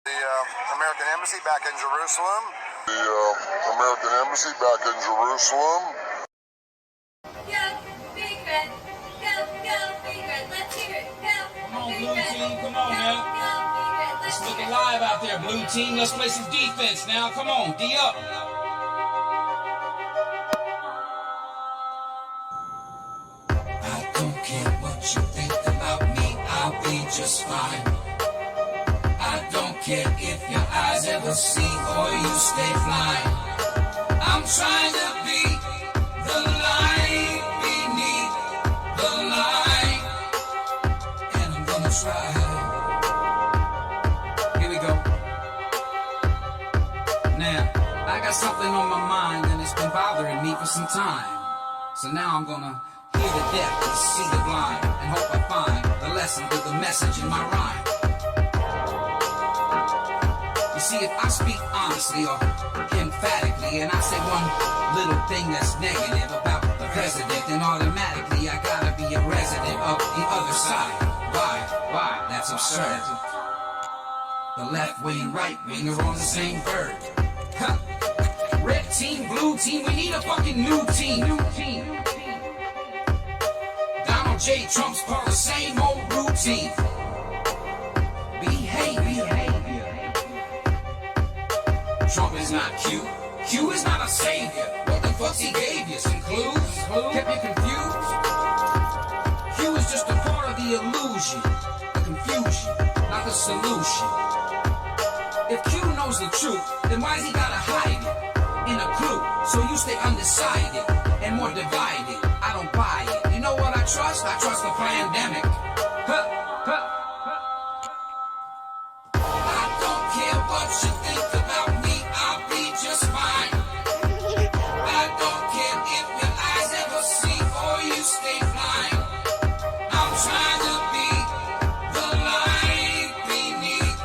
American Embassy back in Jerusalem. The American Embassy back in Jerusalem. Go, Big Red. Go, Big Red. Let's hear it. Go, Come on, Big Blue Red. Team. Come on, man. Go, Big Red. It's Let's looking hear it. live out there, Blue Team. Let's play some defense now. Come on, D up. I don't care what you think about me. I'll be just fine. I don't care if your eyes ever see or you stay blind. I'm trying to be the light beneath the light, and I'm gonna try. Here we go. Now, I got something on my mind and it's been bothering me for some time. So now I'm gonna hear the deaf and see the blind and hope I find the lesson to the message in my rhyme. You see, if I speak honestly or emphatically and I say one little thing that's negative about the president, then automatically I gotta be a resident of the other side. Why? That's absurd. The left wing and right wing are on the same bird. Huh. Red team, blue team, we need a fucking new team. Donald J. Trump's part of the same old routine. Behavior. Trump is not Q. Q is not a savior. What the fuck's he gave you? Some clues? Kept you confused? Q is just a part of the illusion, the confusion, not the solution. If Q knows the truth, then why's he gotta hide it in a clue? So you stay undecided and more divided. I don't buy it. You know what I trust? I trust the pandemic. I don't care what you think about me, I'll be just fine. I don't care if your eyes ever see or you stay blind. I'm trying to be the light beneath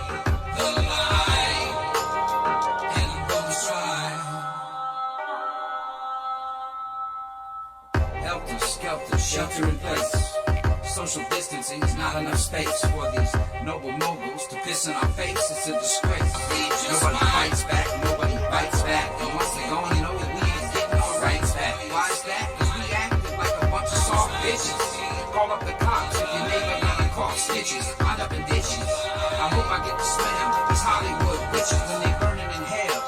the light, and I'm gonna try. Helter skelter, shelter in place. Social distancing is not enough space for these noble moguls to piss in our face. It's a disgrace. Nobody fights back, nobody bites back. And once they're gone, you know that we ain't getting our rights back. Why is that? Cause we acted like a bunch of soft bitches. Call up the cops if your neighbor got a cough stitches. Wind up in ditches. I hope I get to smell these Hollywood bitches when they burning in hell.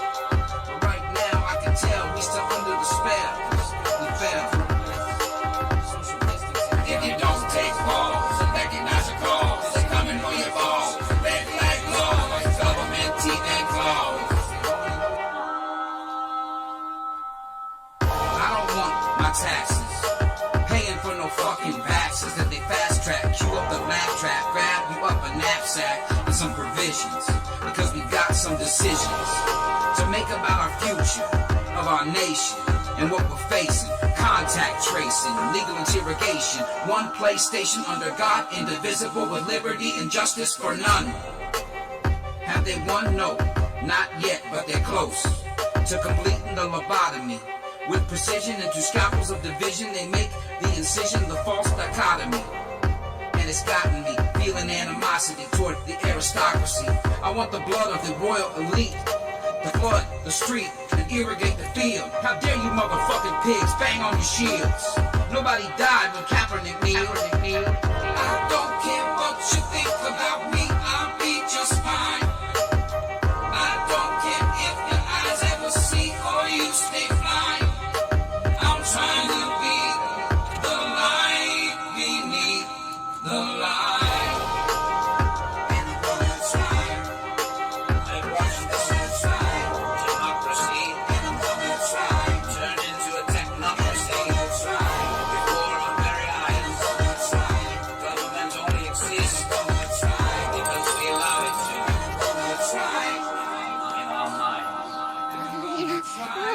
But right now I can tell we still under the spell. We fell. Social distancing. If you don't take calls and recognize your calls, they're coming for your balls. Red flag laws, government teeth and claws. I don't want my taxes paying for no fucking vaxes that they fast track. Cue up the laugh track, grab you up a knapsack and some provisions, because we got some decisions to make about our future of our nation and what we're facing. Contact tracing, legal interrogation, one PlayStation under God, indivisible with liberty and justice for none. Have they won? No, not yet, but they're close to completing the lobotomy. With precision into scalpels of division, they make the incision the false dichotomy. And it's gotten me feeling animosity toward the aristocracy. I want the blood of the royal elite to flood the street and irrigate the field. How dare you motherfucking pigs bang on your shields? Nobody died when Kaepernick kneeled. I don't care what you think about me, I'll be just fine. I don't care if your eyes ever see or you stay blind. I'm trying to be the light beneath the light, and I'm gonna try. I'm gonna try. Democracy, and I'm gonna try. Turn into a technocracy. I'm gonna try. Before our very eyes, I'm gonna try. Government only exists. I'm gonna try because we allow it to. I'm gonna try in our minds. I'm gonna try.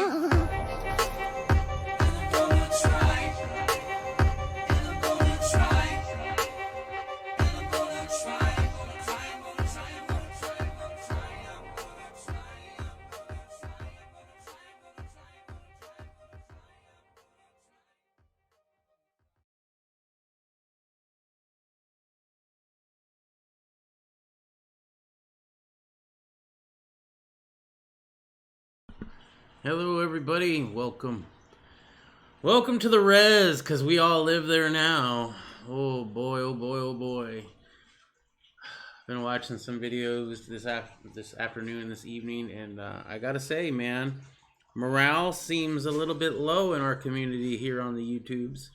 And I'm gonna try. And I'm gonna try. Hello, everybody. Welcome. Welcome to the res, because we all live there now. Oh boy, oh boy, oh boy. Been watching some videos this afternoon, this evening, and I gotta say, man, morale seems a little bit low in our community here on the YouTubes.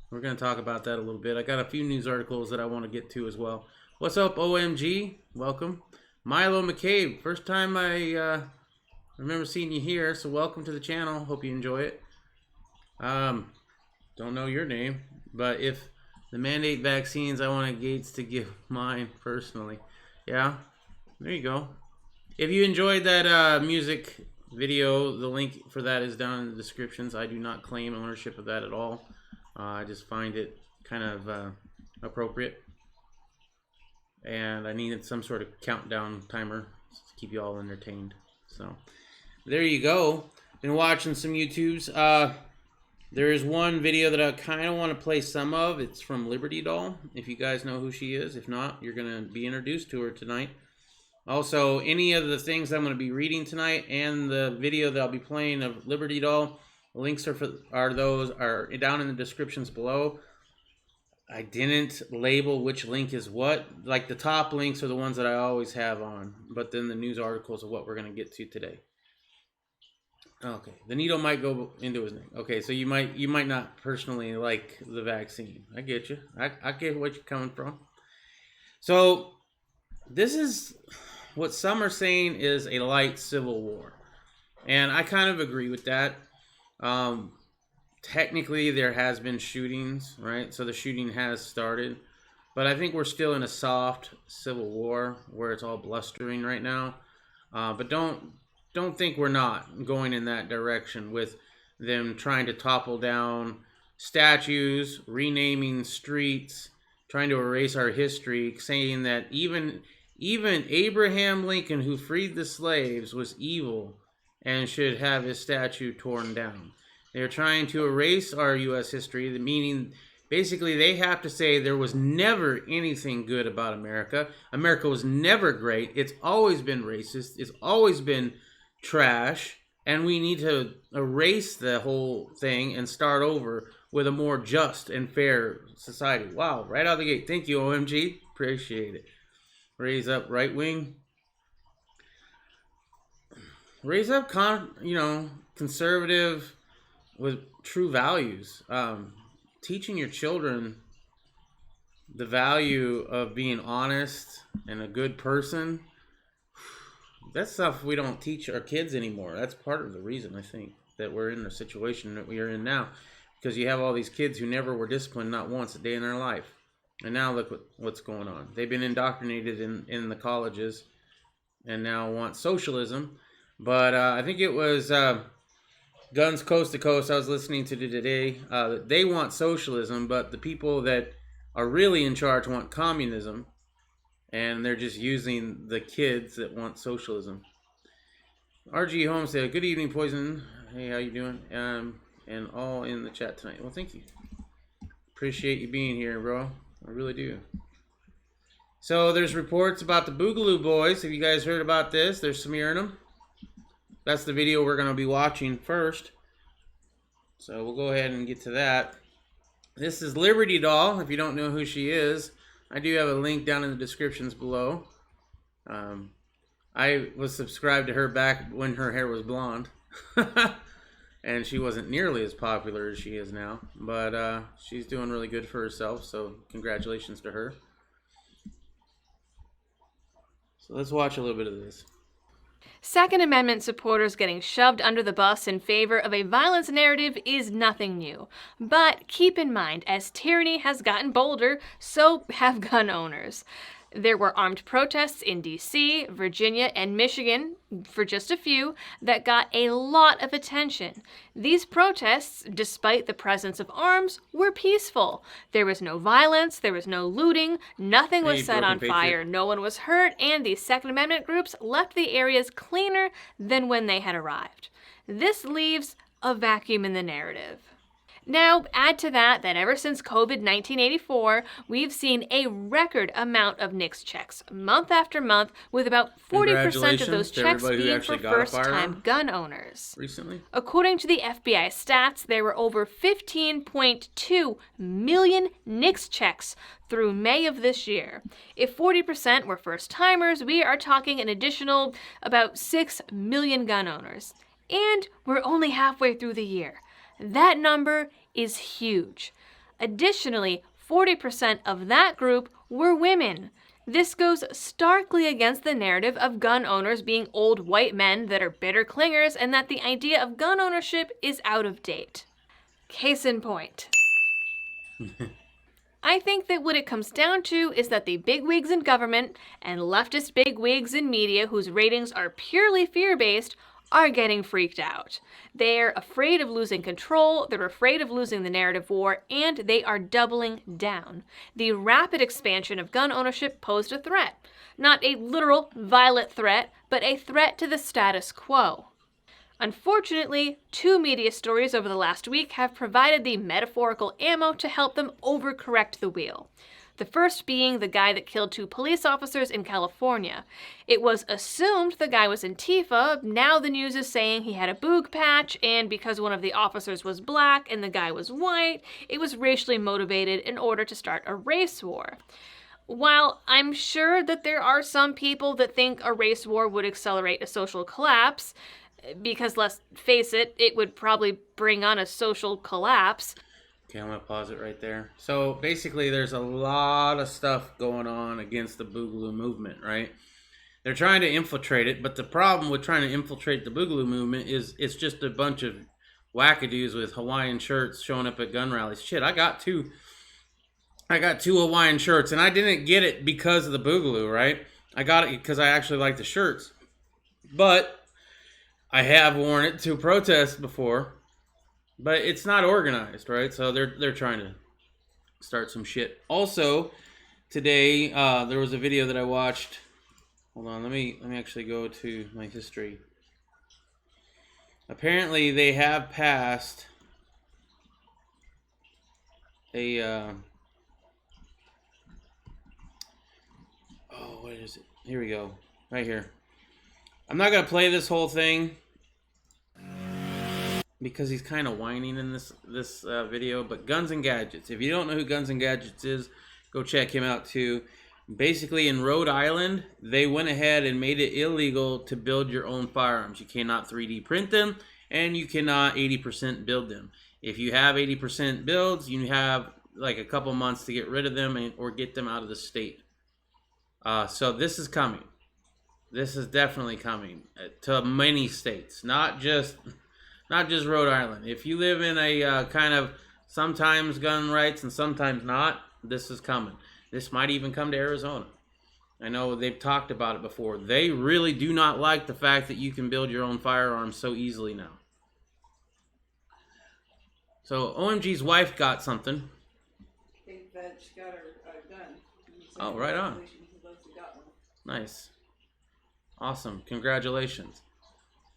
We're gonna talk about that a little bit. I got a few news articles that I want to get to as well. What's up, OMG? Welcome. Milo McCabe, first time I remember seeing you here, so welcome to the channel. Hope you enjoy it. Don't know your name, but if the mandate vaccines, I want Gates to give mine personally. Yeah, there you go. If you enjoyed that music video, the link for that is down in the descriptions. I do not claim ownership of that at all. I just find it kind of appropriate. And I needed some sort of countdown timer to keep you all entertained. So there you go. Been watching some YouTubes. There is one video that I kind of want to play some of. It's from Liberty Doll, if you guys know who she is. If not, you're going to be introduced to her tonight. Also, any of the things I'm going to be reading tonight and the video that I'll be playing of Liberty Doll, links are down in the descriptions below. I didn't label which link is what. Like the top links are the ones that I always have on, but then the news articles are what we're going to get to today. Okay, the needle might go into his neck. Okay, so you might not personally like the vaccine. I get you. I get what you're coming from. So this is what some are saying is a light civil war, and I kind of agree with that. Technically, there has been shootings, right? So the shooting has started, but I think we're still in a soft civil war where it's all blustering right now. But don't think we're not going in that direction with them trying to topple down statues, renaming streets, trying to erase our history, saying that even Abraham Lincoln, who freed the slaves, was evil and should have his statue torn down. They're trying to erase our U.S. history, meaning basically they have to say there was never anything good about America. America was never great. It's always been racist. It's always been trash, and we need to erase the whole thing and start over with a more just and fair society. Wow, right out of the gate. Thank you, OMG. Appreciate it. Raise up right wing. Raise up, conservative with true values. Teaching your children the value of being honest and a good person. That's stuff we don't teach our kids anymore. That's part of the reason, I think, that we're in the situation that we are in now. Because you have all these kids who never were disciplined not once a day in their life. And now look what's going on. They've been indoctrinated in the colleges and now want socialism. But I think it was Guns Coast to Coast I was listening to today. They want socialism, but the people that are really in charge want communism. And they're just using the kids that want socialism. RG Holmes said, "Good evening, Poison. Hey, how you doing? And all in the chat tonight." Well, thank you. Appreciate you being here, bro. I really do. So there's reports about the Boogaloo Boys. Have you guys heard about this? They're smearing them. That's the video we're going to be watching first. So we'll go ahead and get to that. This is Liberty Doll, if you don't know who she is. I do have a link down in the descriptions below. I was subscribed to her back when her hair was blonde. And she wasn't nearly as popular as she is now. But she's doing really good for herself, so congratulations to her. So let's watch a little bit of this. Second Amendment supporters getting shoved under the bus in favor of a violence narrative is nothing new. But keep in mind, as tyranny has gotten bolder, so have gun owners. There were armed protests in D.C., Virginia, and Michigan, for just a few, that got a lot of attention. These protests, despite the presence of arms, were peaceful. There was no violence, there was no looting, nothing was set on fire, no one was hurt, and the Second Amendment groups left the areas cleaner than when they had arrived. This leaves a vacuum in the narrative. Now, add to that ever since COVID 1984, we've seen a record amount of NICS checks, month after month, with about 40% of those Congratulations to checks everybody who being actually for got a first-time firearm gun owners. recently. According to the FBI stats, there were over 15.2 million NICS checks through May of this year. If 40% were first-timers, we are talking an additional about 6 million gun owners. And we're only halfway through the year. That number is huge. Additionally, 40% of that group were women. This goes starkly against the narrative of gun owners being old white men that are bitter clingers and that the idea of gun ownership is out of date. Case in point. I think that what it comes down to is that the bigwigs in government and leftist bigwigs in media whose ratings are purely fear-based are getting freaked out. They're afraid of losing control, they're afraid of losing the narrative war, and they are doubling down. The rapid expansion of gun ownership posed a threat. Not a literal, violent threat, but a threat to the status quo. Unfortunately, 2 media stories over the last week have provided the metaphorical ammo to help them overcorrect the wheel. The first being the guy that killed 2 police officers in California. It was assumed the guy was Antifa. Now the news is saying he had a boog patch, and because one of the officers was black and the guy was white, it was racially motivated in order to start a race war. While I'm sure that there are some people that think a race war would accelerate a social collapse, because let's face it, it would probably bring on a social collapse. Okay, I'm going to pause it right there. So basically, there's a lot of stuff going on against the Boogaloo movement, right? They're trying to infiltrate it, but the problem with trying to infiltrate the Boogaloo movement is it's just a bunch of wackadoos with Hawaiian shirts showing up at gun rallies. Shit, I got two Hawaiian shirts, and I didn't get it because of the Boogaloo, right? I got it because I actually like the shirts. But I have worn it to protest before. But it's not organized, right? So they're trying to start some shit. Also, today there was a video that I watched. Hold on, let me actually go to my history. Apparently, they have passed a what is it? Here we go, right here. I'm not gonna play this whole thing because he's kind of whining in this video, but Guns and Gadgets. If you don't know who Guns and Gadgets is, go check him out too. Basically, in Rhode Island, they went ahead and made it illegal to build your own firearms. You cannot 3D print them, and you cannot 80% build them. If you have 80% builds, you have like a couple months to get rid of them or get them out of the state. So this is coming. This is definitely coming to many states, not just Rhode Island. If you live in a kind of sometimes gun rights and sometimes not, this is coming. This might even come to Arizona. I know they've talked about it before. They really do not like the fact that you can build your own firearms so easily now. So OMG's wife got something. I think that she got her gun. Oh, right on. Nice. Awesome. Congratulations.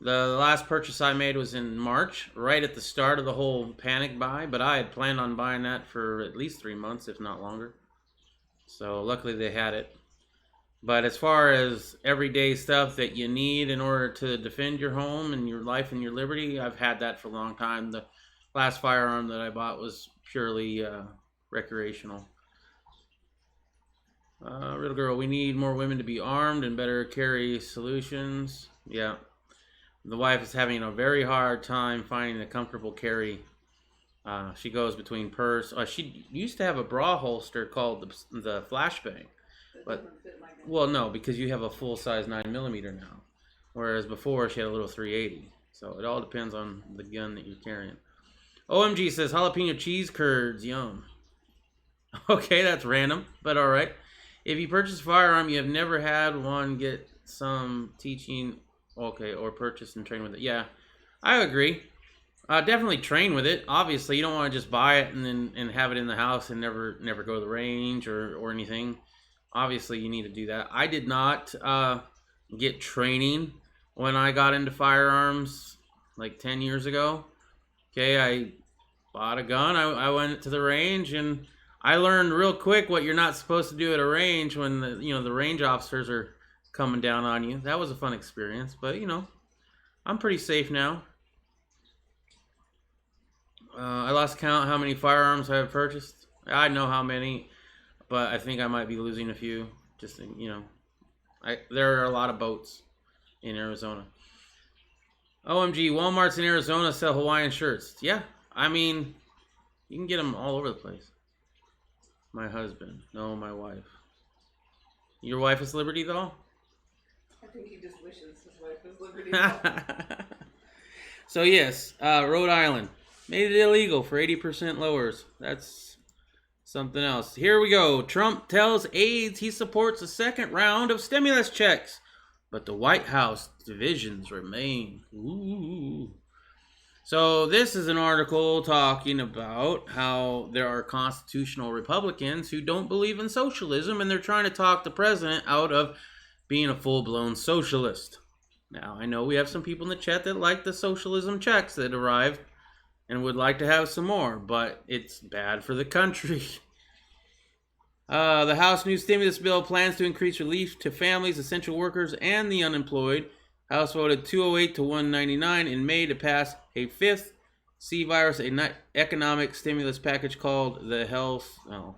The last purchase I made was in March, right at the start of the whole panic buy, but I had planned on buying that for at least 3 months, if not longer. So luckily they had it. But as far as everyday stuff that you need in order to defend your home and your life and your liberty, I've had that for a long time. The last firearm that I bought was purely recreational. Real girl, we need more women to be armed and better carry solutions. Yeah. The wife is having a very hard time finding a comfortable carry. She goes between purse. She used to have a bra holster called the flashbang. But, well, no, because you have a full-size 9mm now. Whereas before, she had a little 380. So it all depends on the gun that you're carrying. OMG says, jalapeno cheese curds, yum. Okay, that's random, but all right. If you purchase a firearm, you have never had one, get some teaching, okay, or purchase and train with it. Yeah, I agree. Definitely train with it. Obviously, you don't want to just buy it and have it in the house and never go to the range or anything. Obviously, you need to do that. I did not get training when I got into firearms like 10 years ago. Okay, bought a gun. I went to the range, and I learned real quick what you're not supposed to do at a range when the range officers are coming down on you. That was a fun experience, but I'm pretty safe now. I lost count how many firearms I have purchased. I know how many, but I think I might be losing a few. Just there are a lot of boats in Arizona. OMG, Walmarts in Arizona sell Hawaiian shirts. Yeah, I mean, you can get them all over the place. My husband. No, my wife. Your wife is Liberty Doll? I think he just wishes his wife was Liberty Doll. So yes, Rhode Island made it illegal for 80% lowers. That's something else. Here we go. Trump tells aides he supports a second round of stimulus checks, but the White House divisions remain. Ooh. So this is an article talking about how there are constitutional Republicans who don't believe in socialism, and they're trying to talk the president out of being a full-blown socialist. Now, I know we have some people in the chat that like the socialism checks that arrived and would like to have some more, but it's bad for the country. The House new stimulus bill plans to increase relief to families, essential workers, and the unemployed. House voted 208 to 199 in May to pass a fifth C-virus economic stimulus package called the Health... Oh,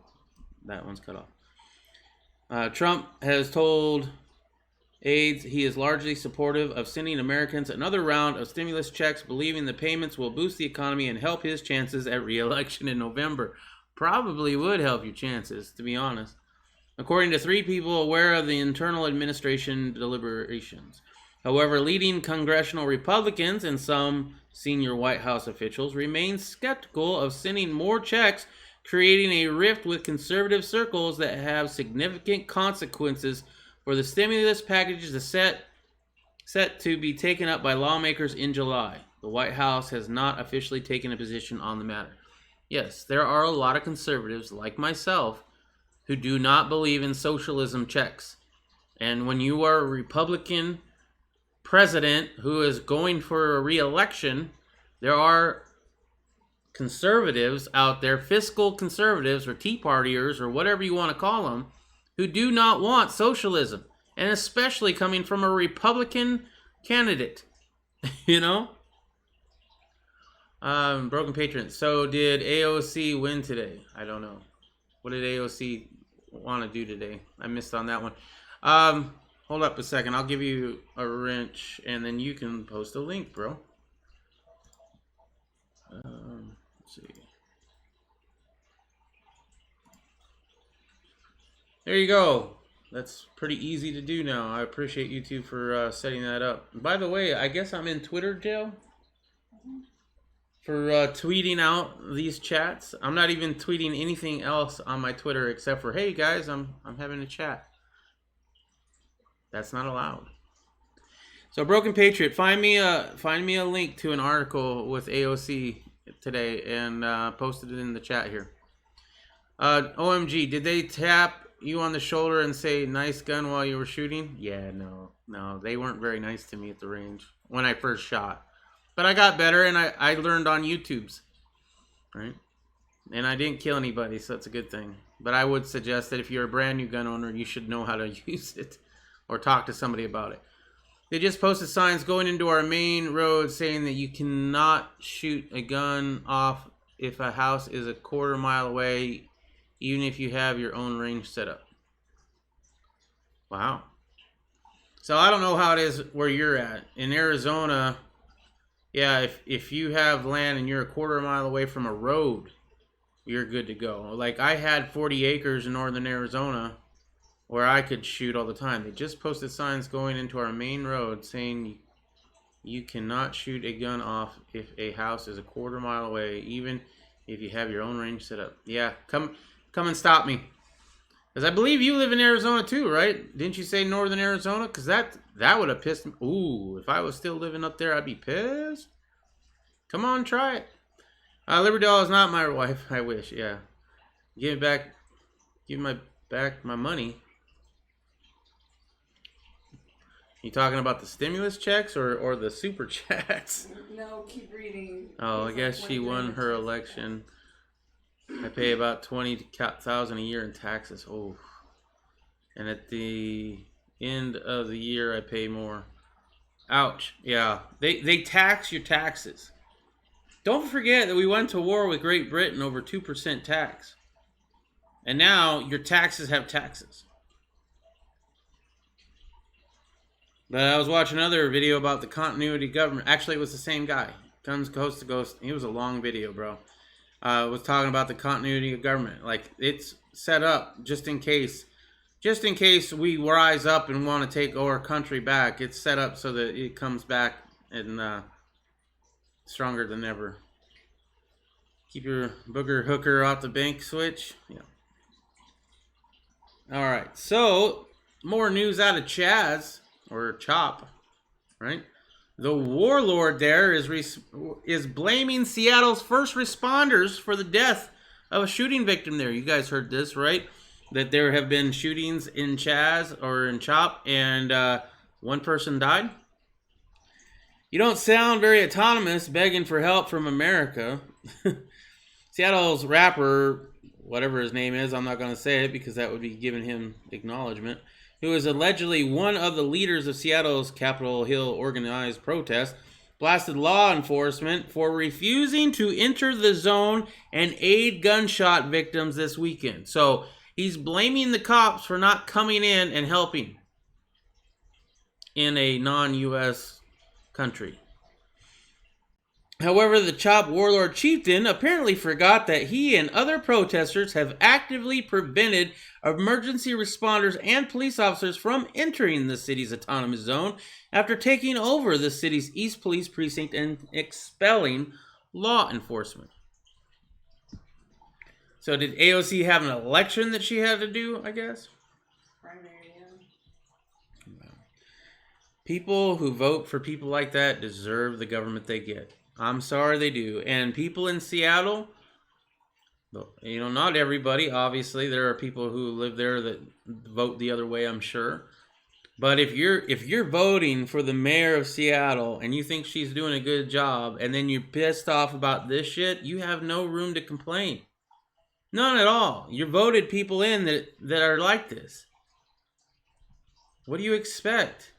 that one's cut off. Trump has told aides he is largely supportive of sending Americans another round of stimulus checks, believing the payments will boost the economy and help his chances at re-election in November. Probably would help your chances, to be honest. According to 3 people aware of the internal administration deliberations. However, leading congressional Republicans and some senior White House officials remain skeptical of sending more checks, creating a rift with conservative circles that have significant consequences for the stimulus packages set to be taken up by lawmakers in July. The White House has not officially taken a position on the matter. Yes, there are a lot of conservatives like myself who do not believe in socialism checks. And when you are a Republican president who is going for a re-election, there are conservatives out there, fiscal conservatives or Tea Partiers or whatever you want to call them, who do not want socialism, and especially coming from a Republican candidate. Broken Patron. So did AOC win today? I don't know. What did AOC want to do today? I missed on that one. Hold up a second. I'll give you a wrench, and then you can post a link, bro. Let's see. There you go. That's pretty easy to do now. I appreciate you two for setting that up. By the way, I guess I'm in Twitter jail for tweeting out these chats. I'm not even tweeting anything else on my Twitter except for, hey guys, I'm having a chat. That's not allowed. So Broken Patriot, find me a link to an article with AOC today and post it in the chat here. OMG, did they tap you on the shoulder and say nice gun while you were shooting? Yeah, no, they weren't very nice to me at the range when I first shot. But I got better, and I learned on YouTube's, right? And I didn't kill anybody, so that's a good thing. But I would suggest that if you're a brand new gun owner, you should know how to use it or talk to somebody about it. They just posted signs going into our main road saying that you cannot shoot a gun off if a house is a quarter mile away, even if you have your own range set up. Wow. So I don't know how it is where you're at. In Arizona, yeah, if you have land and you're a quarter mile away from a road, you're good to go. Like I had 40 acres in northern Arizona where I could shoot all the time. They just posted signs going into our main road saying you cannot shoot a gun off if a house is a quarter mile away, even if you have your own range set up. Yeah, come and stop me. Because I believe you live in Arizona too, right? Didn't you say northern Arizona? Because that would have pissed me. Ooh, if I was still living up there, I'd be pissed. Come on, try it. Liberty Doll is not my wife. I wish, yeah. Give back my money. You talking about the stimulus checks or the super checks? No, keep reading. Oh, I It's guess like she one won thing her that- election. I pay about 20,000 a year in taxes. Oh, and at the end of the year, I pay more. Ouch. Yeah, they tax your taxes. Don't forget that we went to war with Great Britain over 2% tax, and now your taxes have taxes. But I was watching another video about the continuity government. Actually, it was the same guy. Guns Coast to Ghost. It was a long video, bro. Was talking about the continuity of government. Like, it's set up just in case we rise up and want to take our country back. It's set up so that it comes back and stronger than ever. Keep your booger hooker off the bank switch. Yeah. All right. So, more news out of Chaz. Or Chop, right? The warlord there is blaming Seattle's first responders for the death of a shooting victim there. You guys heard this, right? That there have been shootings in Chaz or in Chop, and one person died. You don't sound very autonomous begging for help from America. Seattle's rapper, whatever his name is, I'm not going to say it because that would be giving him acknowledgement, who is allegedly one of the leaders of Seattle's Capitol Hill organized protest, blasted law enforcement for refusing to enter the zone and aid gunshot victims this weekend. So he's blaming the cops for not coming in and helping in a non-U.S. country. However, the Chop warlord chieftain apparently forgot that he and other protesters have actively prevented emergency responders and police officers from entering the city's autonomous zone after taking over the city's East Police Precinct and expelling law enforcement. So did AOC have an election that she had to do, I guess? Primary, yeah. People who vote for people like that deserve the government they get. I'm sorry they do. And people in Seattle, you know, not everybody, obviously. There are people who live there that vote the other way, I'm sure. But if you're voting for the mayor of Seattle and you think she's doing a good job and then you're pissed off about this shit, you have no room to complain. None at all. You voted people in that are like this. What do you expect?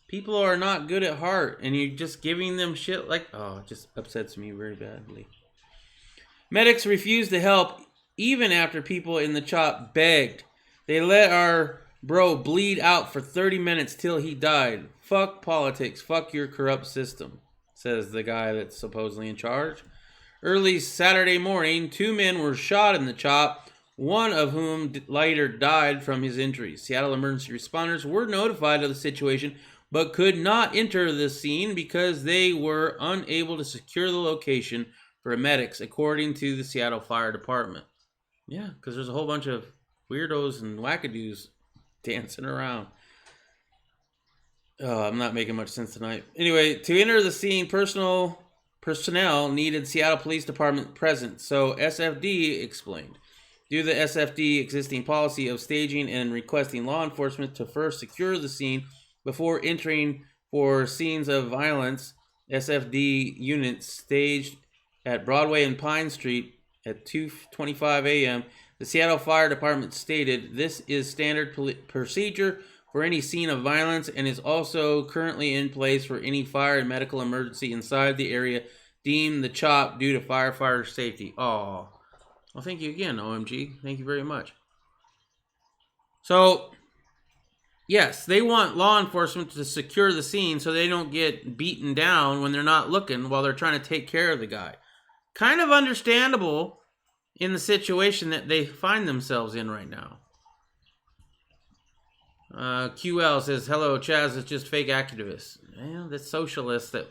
People are not good at heart, and you're just giving them shit like... Oh, it just upsets me very badly. Medics refused to help even after people in the Chop begged. They let our bro bleed out for 30 minutes till he died. Fuck politics. Fuck your corrupt system, says the guy that's supposedly in charge. Early Saturday morning, 2 men were shot in the Chop, one of whom later died from his injuries. Seattle emergency responders were notified of the situation, but could not enter the scene because they were unable to secure the location for medics, according to the Seattle Fire Department. Yeah, because there's a whole bunch of weirdos and wackadoos dancing around. Oh, I'm not making much sense tonight. Anyway, to enter the scene, personnel needed Seattle Police Department present, so SFD explained. Due to the SFD existing policy of staging and requesting law enforcement to first secure the scene before entering for scenes of violence, SFD units staged at Broadway and Pine Street at 2:25 a.m. The Seattle Fire Department stated, "This is standard procedure for any scene of violence and is also currently in place for any fire and medical emergency inside the area deemed the Chop due to firefighter safety." Oh, well, thank you again, OMG. Thank you very much. So, yes, they want law enforcement to secure the scene so they don't get beaten down when they're not looking while they're trying to take care of the guy. Kind of understandable in the situation that they find themselves in right now. QL says, "Hello, Chaz, it's just fake activists." Yeah, that's socialists that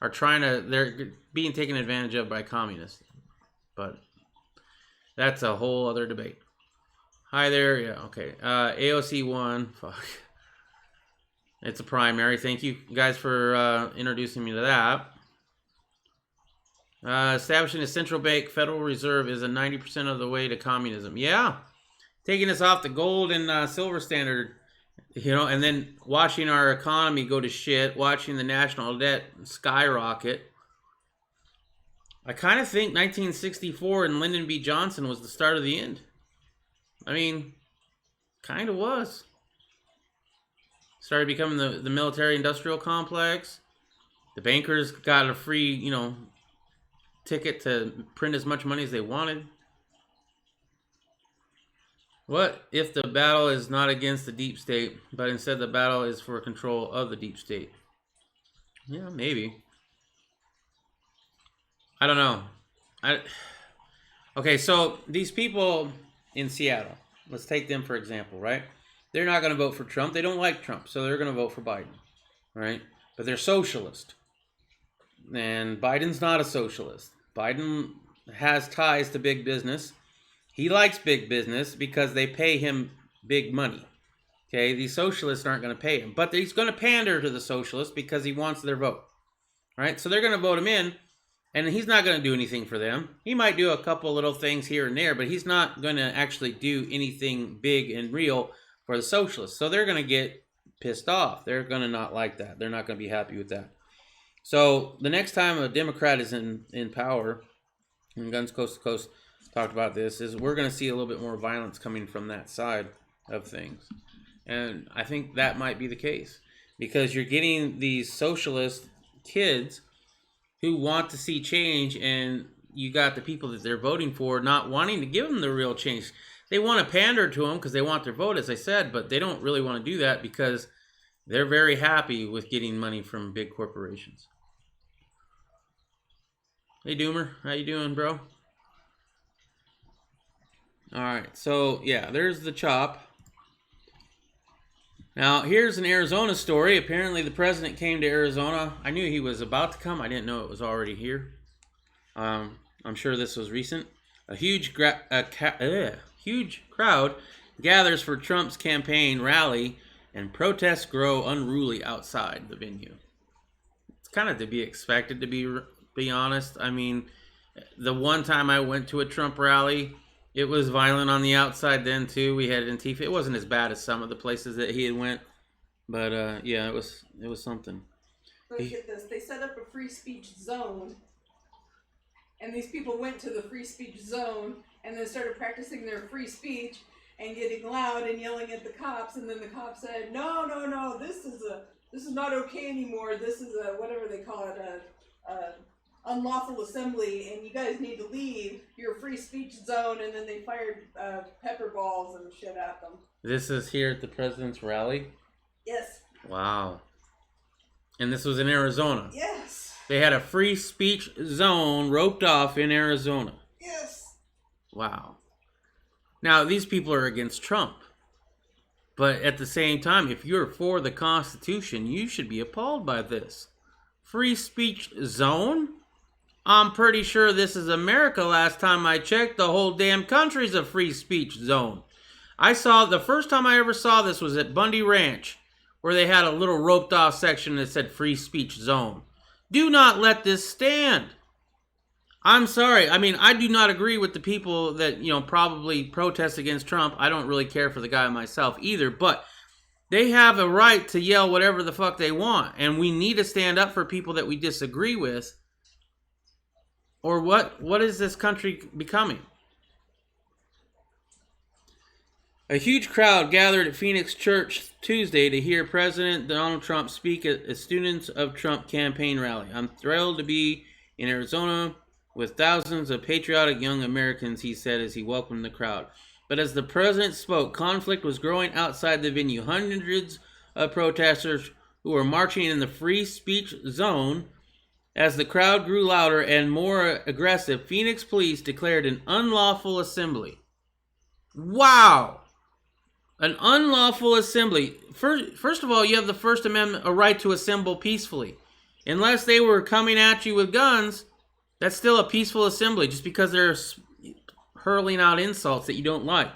are they're being taken advantage of by communists. But that's a whole other debate. Hi there. Yeah, okay. AOC won. Fuck. It's a primary. Thank you guys for introducing me to that. Establishing a central bank Federal Reserve is a 90% of the way to communism. Yeah. Taking us off the gold and silver standard You know, and then watching our economy go to shit, watching the national debt skyrocket. I kind of think 1964 and Lyndon B. Johnson was the start of the end. I mean, kind of was. Started becoming the military-industrial complex. The bankers got a free, you know, ticket to print as much money as they wanted. What if the battle is not against the deep state, but instead the battle is for control of the deep state? Yeah, maybe. I don't know. Okay, so these people in Seattle, let's take them for example, right? They're not going to vote for Trump. They don't like Trump, so they're going to vote for Biden, right? But they're socialist. And Biden's not a socialist. Biden has ties to big business. He likes big business because they pay him big money. Okay, these socialists aren't going to pay him. But he's going to pander to the socialists because he wants their vote. Right? So they're going to vote him in, and he's not going to do anything for them. He might do a couple little things here and there, but he's not going to actually do anything big and real for the socialists. So they're going to get pissed off. They're going to not like that. They're not going to be happy with that. So the next time a Democrat is in power, and Guns Coast to Coast talked about this, is we're going to see a little bit more violence coming from that side of things. And I think that might be the case. Because you're getting these socialist kids who want to see change, and you got the people that they're voting for not wanting to give them the real change. They want to pander to them because they want their vote, as I said, but they don't really want to do that because they're very happy with getting money from big corporations. Hey, Doomer. How you doing, bro? All right. So, yeah, there's the chop. Now, here's an Arizona story. Apparently, the president came to Arizona. I knew he was about to come. I didn't know it was already here. I'm sure this was recent. A huge crowd gathers for Trump's campaign rally, and protests grow unruly outside the venue. It's kind of to be expected, to be honest. I mean, the one time I went to a Trump rally, it was violent on the outside then too. We had Antifa. It wasn't as bad as some of the places that he had went, but yeah, it was something. Let's get this. They set up a free speech zone, and these people went to the free speech zone and then started practicing their free speech and getting loud and yelling at the cops. And then the cops said, "No, no, no! This is not okay anymore. This is a whatever they call it, a unlawful assembly, and you guys need to leave your free speech zone." And then they fired pepper balls and shit at them. This is here at the president's rally? Yes. Wow. And this was in Arizona? Yes. They had a free speech zone roped off in Arizona? Yes. Wow. Now, these people are against Trump. But at the same time, if you're for the Constitution, you should be appalled by this. Free speech zone? I'm pretty sure this is America. Last time I checked, the whole damn country's a free speech zone. The first time I ever saw this was at Bundy Ranch, where they had a little roped off section that said free speech zone. Do not let this stand. I'm sorry. I mean, I do not agree with the people that, probably protest against Trump. I don't really care for the guy myself either, but they have a right to yell whatever the fuck they want, and we need to stand up for people that we disagree with. Or what is this country becoming? A huge crowd gathered at Phoenix Church Tuesday to hear President Donald Trump speak at a Students of Trump campaign rally. I'm thrilled to be in Arizona with thousands of patriotic young Americans, he said as he welcomed the crowd. But as the president spoke, conflict was growing outside the venue. Hundreds of protesters who were marching in the free speech zone. As the crowd grew louder and more aggressive, Phoenix police declared an unlawful assembly. Wow! An unlawful assembly. First of all, you have the First Amendment, a right to assemble peacefully. Unless they were coming at you with guns, that's still a peaceful assembly just because they're hurling out insults that you don't like.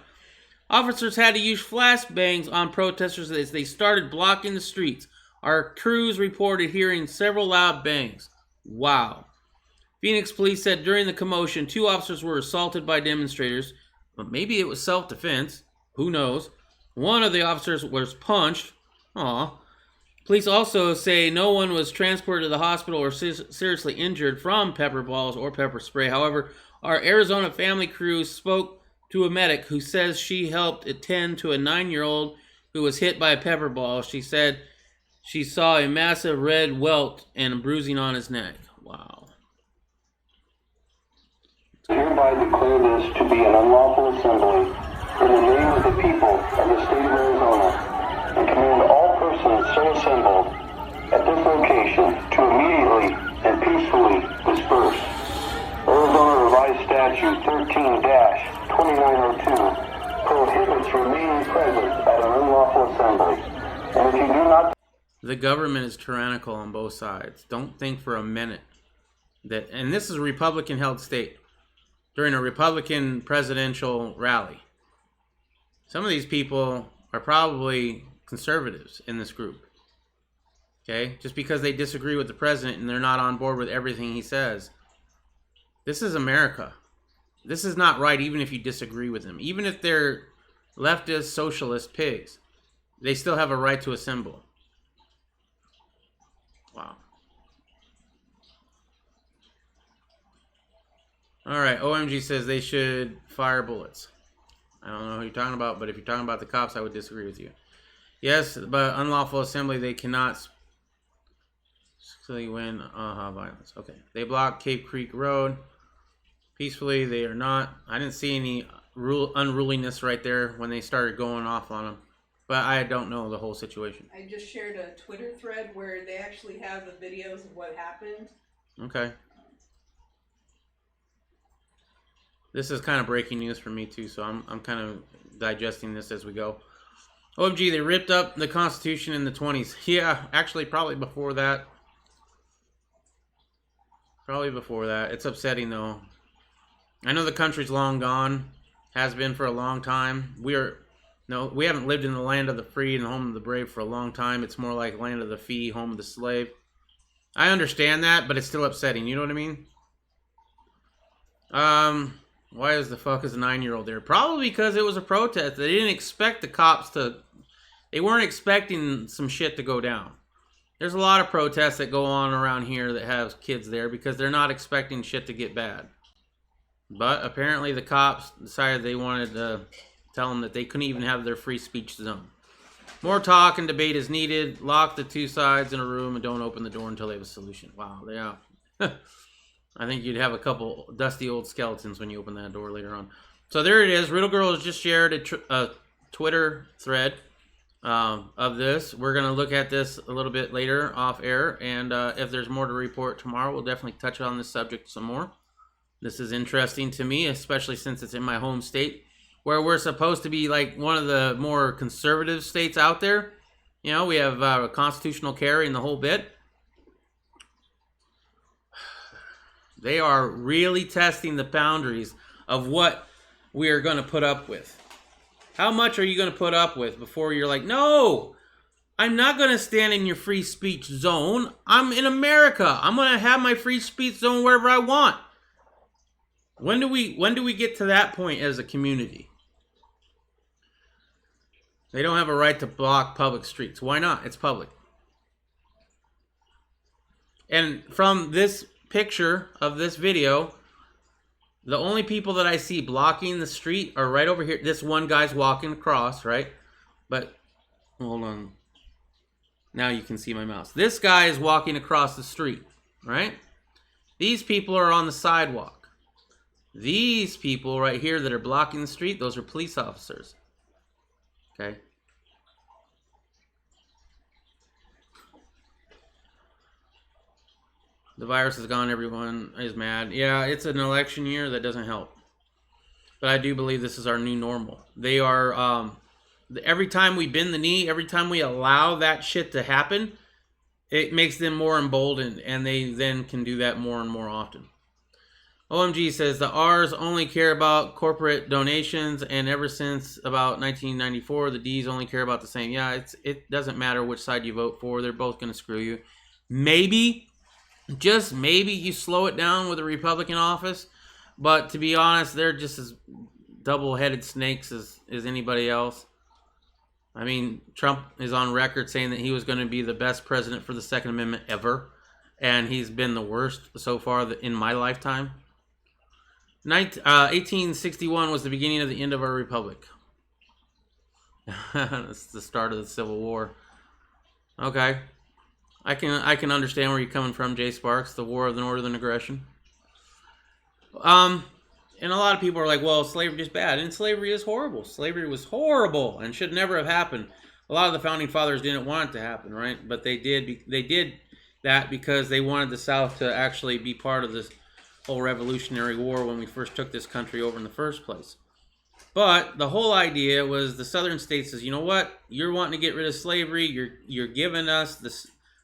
Officers had to use flashbangs on protesters as they started blocking the streets. Our crews reported hearing several loud bangs. Wow. Phoenix police said during the commotion, 2 officers were assaulted by demonstrators, but maybe it was self-defense. Who knows? One of the officers was punched. Aw. Police also say no one was transported to the hospital or seriously injured from pepper balls or pepper spray. However, our Arizona family crew spoke to a medic who says she helped attend to a 9-year-old who was hit by a pepper ball. She said she saw a massive red welt and bruising on his neck. Wow. Hereby declare this to be an unlawful assembly in the name of the people of the state of Arizona, and command all persons so assembled at this location to immediately and peacefully disperse. Arizona Revised Statute 13-2902 prohibits remaining present at an unlawful assembly. And if you do not... The government is tyrannical on both sides. Don't think for a minute that... And this is a Republican-held state during a Republican presidential rally. Some of these people are probably conservatives in this group. Okay? Just because they disagree with the president and they're not on board with everything he says. This is America. This is not right even if you disagree with them. Even if they're leftist, socialist pigs, they still have a right to assemble. Wow. Alright, OMG says they should fire bullets. I don't know who you're talking about, but if you're talking about the cops, I would disagree with you. Yes, but unlawful assembly, they cannot win violence. Okay. They block Cape Creek Road. Peacefully, they are not. I didn't see any unruliness right there when they started going off on them. But I don't know the whole situation. I just shared a Twitter thread where they actually have the videos of what happened. Okay. This is kind of breaking news for me too, so I'm kind of digesting this as we go. OMG, they ripped up the Constitution in the 20s. Yeah, actually probably before that. Probably before that. It's upsetting though. I know the country's long gone. Has been for a long time. We haven't lived in the land of the free and the home of the brave for a long time. It's more like land of the fee, home of the slave. I understand that, but it's still upsetting. You know what I mean? Why is the fuck is a 9-year-old there? Probably because it was a protest. They didn't expect the cops to... They weren't expecting some shit to go down. There's a lot of protests that go on around here that have kids there because they're not expecting shit to get bad. But apparently the cops decided they wanted to tell them that they couldn't even have their free speech zone. More talk and debate is needed. Lock the two sides in a room and don't open the door until they have a solution. Wow, yeah. I think you'd have a couple dusty old skeletons when you open that door later on. So there it is. Riddle Girl has just shared a Twitter thread of this. We're going to look at this a little bit later off air. And if there's more to report tomorrow, we'll definitely touch on this subject some more. This is interesting to me, especially since it's in my home state, where we're supposed to be like one of the more conservative states out there. You know, we have a constitutional carry and the whole bit. They are really testing the boundaries of what we are going to put up with. How much are you going to put up with before you're like, no, I'm not going to stand in your free speech zone. I'm in America. I'm going to have my free speech zone wherever I want. When do we get to that point as a community? They don't have a right to block public streets. Why not? It's public. And from this picture of this video, the only people that I see blocking the street are right over here. This one guy's walking across, right? But hold on. Now you can see my mouse. This guy is walking across the street, right? These people are on the sidewalk. These people right here that are blocking the street, those are police officers. Okay? The virus is gone, everyone is mad. Yeah, it's an election year, that doesn't help. But I do believe this is our new normal. They are, every time we bend the knee, every time we allow that shit to happen, it makes them more emboldened, and they then can do that more and more often. OMG says the R's only care about corporate donations, and ever since about 1994, the D's only care about the same. Yeah, it doesn't matter which side you vote for. They're both going to screw you. Maybe, just maybe, you slow it down with a Republican office. But to be honest, they're just as double-headed snakes as anybody else. I mean, Trump is on record saying that he was going to be the best president for the Second Amendment ever, and he's been the worst so far in my lifetime. 1861 was the beginning of the end of our republic. It's the start of the Civil War. Okay, I can understand where you're coming from, Jay Sparks. The War of the Northern Aggression. And a lot of people are like, well, slavery is bad. And slavery is horrible. Slavery was horrible and should never have happened. A lot of the founding fathers didn't want it to happen, right? But they did that because they wanted the South to actually be part of this whole Revolutionary War when we first took this country over in the first place. But the whole idea was the Southern states says, you know what? You're wanting to get rid of slavery. You're giving us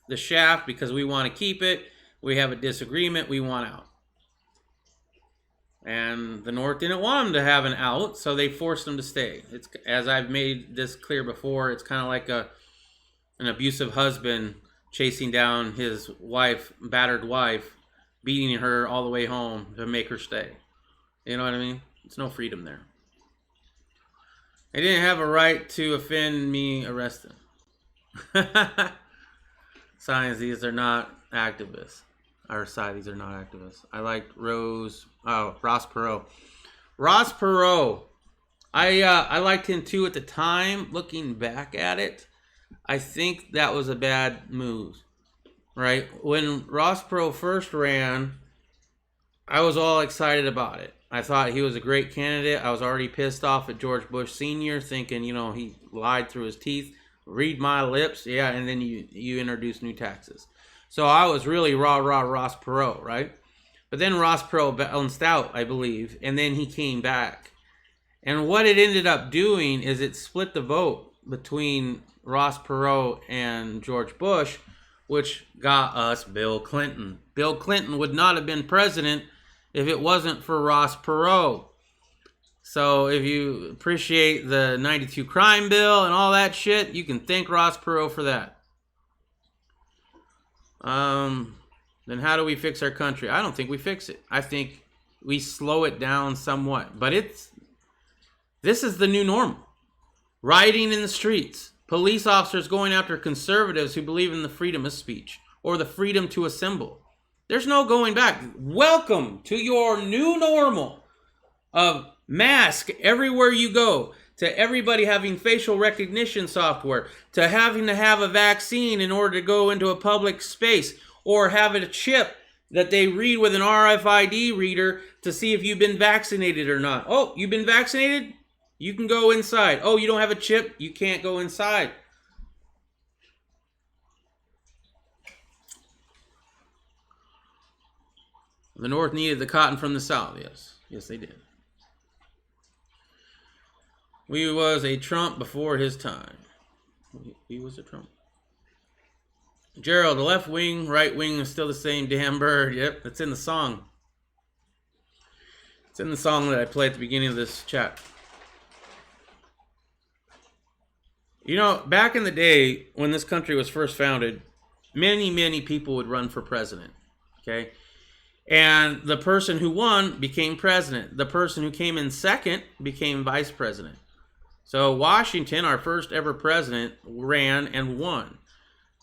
the shaft because we want to keep it. We have a disagreement. We want out. And the North didn't want them to have an out, so they forced them to stay. It's, as I've made this clear before, it's kind of like an abusive husband chasing down his wife, battered wife, beating her all the way home to make her stay. You know what I mean? There's no freedom there. They didn't have a right to offend me, arrest them. Signs, these are not activists. Our side, these are not activists. I liked Ross Perot. Ross Perot. I liked him too at the time. Looking back at it, I think that was a bad move. Right? When Ross Perot first ran, I was all excited about it. I thought he was a great candidate. I was already pissed off at George Bush Sr., thinking, he lied through his teeth. Read my lips. Yeah, and then you introduce new taxes. So I was really rah Ross Perot, right? But then Ross Perot balanced out, I believe, and then he came back. And what it ended up doing is it split the vote between Ross Perot and George Bush, which got us Bill Clinton. Bill Clinton would not have been president if it wasn't for Ross Perot. So if you appreciate the 92 crime bill and all that shit, you can thank Ross Perot for that. Then how do we fix our country? I don't think we fix it. I think we slow it down somewhat. But this is the new normal. Rioting in the streets. Police officers going after conservatives who believe in the freedom of speech or the freedom to assemble. There's no going back. Welcome to your new normal of mask everywhere you go, to everybody having facial recognition software, to having to have a vaccine in order to go into a public space, or have a chip that they read with an RFID reader to see if you've been vaccinated or not. Oh, you've been vaccinated? You can go inside. Oh, you don't have a chip? You can't go inside. The North needed the cotton from the South, yes. Yes, they did. We was a Trump before his time. He was a Trump. Gerald, the left wing, right wing is still the same damn bird. Yep, it's in the song. It's in the song that I played at the beginning of this chat. Back in the day when this country was first founded, many people would run for president. Okay? And the person who won became president. The person who came in second became vice president. So Washington, our first ever president, ran and won.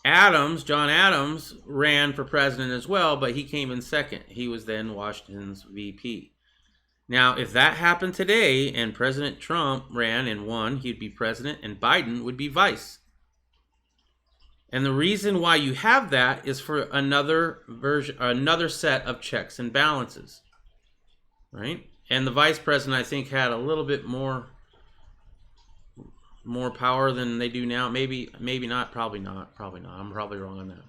John Adams, ran for president as well, but he came in second. He was then Washington's VP. Now, if that happened today and President Trump ran and won, he'd be president and Biden would be vice. And the reason why you have that is for another set of checks and balances. Right? And the vice president, I think, had a little bit more power than they do now. Maybe not. Probably not. I'm probably wrong on